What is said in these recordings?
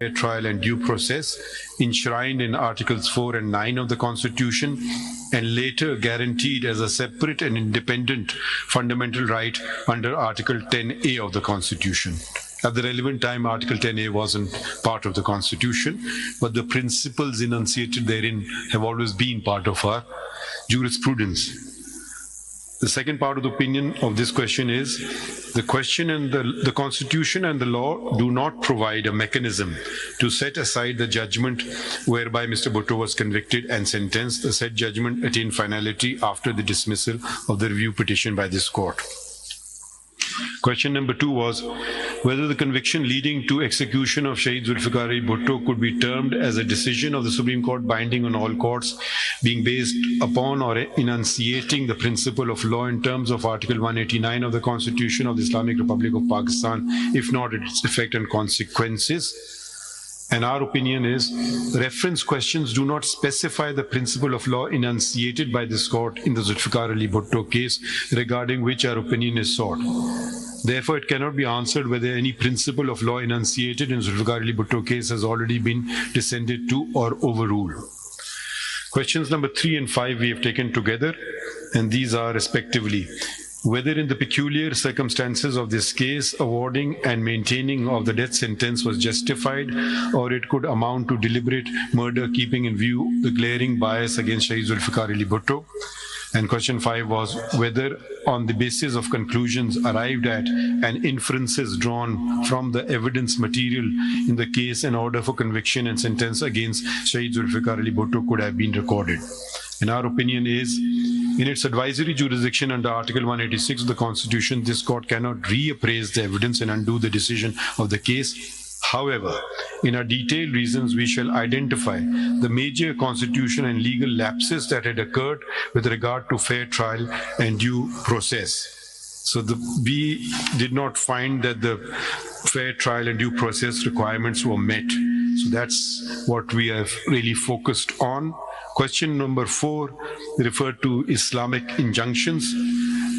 fair trial and due process enshrined in Articles 4 and 9 of the Constitution and later guaranteed as a separate and independent fundamental right under Article 10A of the Constitution. At the relevant time, Article 10A wasn't part of the Constitution, but the principles enunciated therein have always been part of our jurisprudence. The second part of the opinion of this question is, the question and the Constitution and the law do not provide a mechanism to set aside the judgment whereby Mr. Bhutto was convicted and sentenced. The said judgment attained finality after the dismissal of the review petition by this court. Question number 2 was whether the conviction leading to execution of Shaheed Zulfiqar Bhutto could be termed as a decision of the Supreme Court binding on all courts, being based upon or enunciating the principle of law in terms of Article 189 of the Constitution of the Islamic Republic of Pakistan, if not its effect and consequences. And our opinion is, reference questions do not specify the principle of law enunciated by this court in the Zulfiqar Bhutto case, regarding which our opinion is sought. Therefore, it cannot be answered whether any principle of law enunciated in Zulfiqar Bhutto case has already been descended to or overruled. Questions number 3 and 5 we have taken together, and these are respectively: whether in the peculiar circumstances of this case, awarding and maintaining of the death sentence was justified, or it could amount to deliberate murder, keeping in view the glaring bias against Shaheed Zulfiqar Bhutto. And question 5 was whether, on the basis of conclusions arrived at and inferences drawn from the evidence material in the case, an order for conviction and sentence against Shaheed Zulfiqar Bhutto could have been recorded. And our opinion is, in its advisory jurisdiction under Article 186 of the Constitution, this court cannot reappraise the evidence and undo the decision of the case. However, in our detailed reasons, we shall identify the major constitutional and legal lapses that had occurred with regard to fair trial and due process. So we did not find that the fair trial and due process requirements were met. So that's what we have really focused on. Question number 4 referred to Islamic injunctions,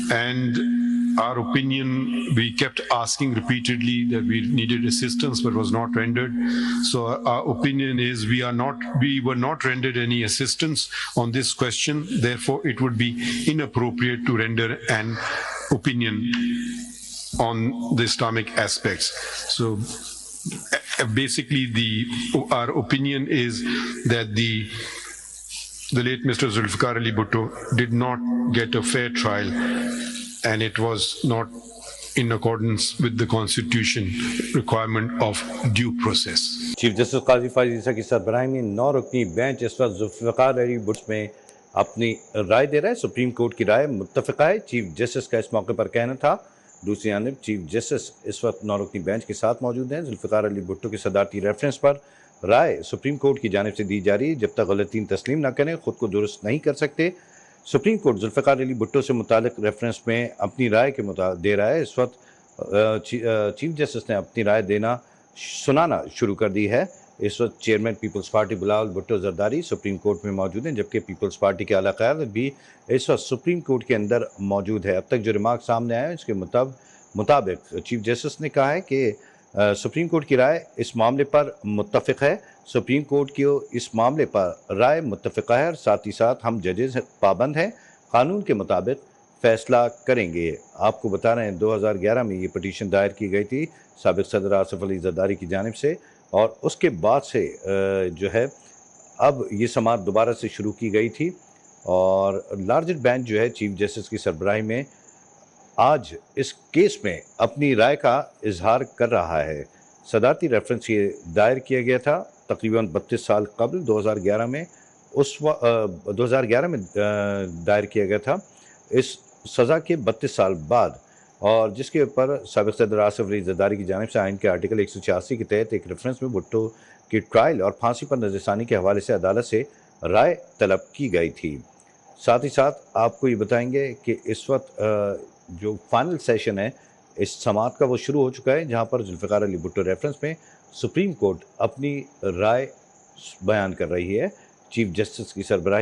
and our opinion, we kept asking repeatedly that we needed assistance but was not rendered. So our opinion is we were not rendered any assistance on this question. Therefore, it would be inappropriate to render an opinion on the Islamic aspects. So basically, our opinion is that the late Mr. Zulfiqar Bhutto did not get a fair trial, and it was not in accordance with the Constitution requirement of due process. Chief justice Qazi Faez की सरबराही में 9 रुकनी bench इस वक्त जुल्फ़िकार भुट्टो में अपनी राय दे रहा है। Supreme court की राय मुत्तफ़िक़ा है। चीफ जस्टिस का इस मौके पर कहना था। दूसरी जानब चीफ जस्टिस इस वक्त 9 रुकनी बेंच के साथ मौजूद हैं। जुल्फ़िकार भुट्टो की सदारती रेफरेंस पर राय सुप्रीम कोर्ट की जानिब से दी जा रही है। जब तक गलतीन तस्लीम ना करें, ख़ुद को दुरुस्त नहीं कर सकते। सुप्रीम कोर्ट जुल्फ़िकार भुट्टो से मुतालिक रेफरेंस में अपनी राय के दे रहा है। इस वक्त चीफ जस्टिस ने अपनी राय सुनाना शुरू कर दी है। इस वक्त chairman Peoples Party Bilawal Bhutto Zardari supreme court में मौजूद हैं, जबकि पीपल्स पार्टी के आला क़यादत भी इस वक्त सुप्रीम कोर्ट के अंदर मौजूद है। अब तक जो रिमार्क सामने आए इसके मुताबिक चीफ जस्टिस ने कहा है कि सुप्रीम कोर्ट की राय इस मामले पर मुत्तफ़िक़ है। सुप्रीम कोर्ट की इस मामले पर राय मुत्तफ़िक़ा है और साथ ही साथ हम जजेस पाबंद हैं, कानून के मुताबिक फ़ैसला करेंगे। आपको बता रहे हैं 2011 में ये पटिशन दायर की गई थी साबिक़ सदर आसिफ अली ज़रदारी की जानिब से, और उसके बाद से जो है अब ये समाअत दोबारा से शुरू की गई थी। और लार्जर बेंच जो है चीफ जस्टिस की सरबराही में आज इस केस में अपनी राय का इजहार कर रहा है। सदारती रेफरेंस ये दायर किया गया था तकरीबन 32 साल कबल 2011 में, 2011 में दायर किया गया था, इस सज़ा के 32 साल बाद, और जिसके ऊपर साबिक़ सदर आसिफ अली ज़रदारी की जानिब से आइन के आर्टिकल 186 के तहत एक रेफरेंस में भुट्टो की ट्रायल और फांसी पर नज़रसानी के हवाले से अदालत से राय तलब की गई थी। साथ ही साथ आपको ये बताएंगे कि इस वक्त जो फाइनल सेशन है इस समाअत का वो शुरू हो चुका है, जहाँ पर जुल्फ़िकार भुट्टो रेफरेंस में सुप्रीम कोर्ट अपनी राय बयान कर रही है। चीफ जस्टिस की सरबराही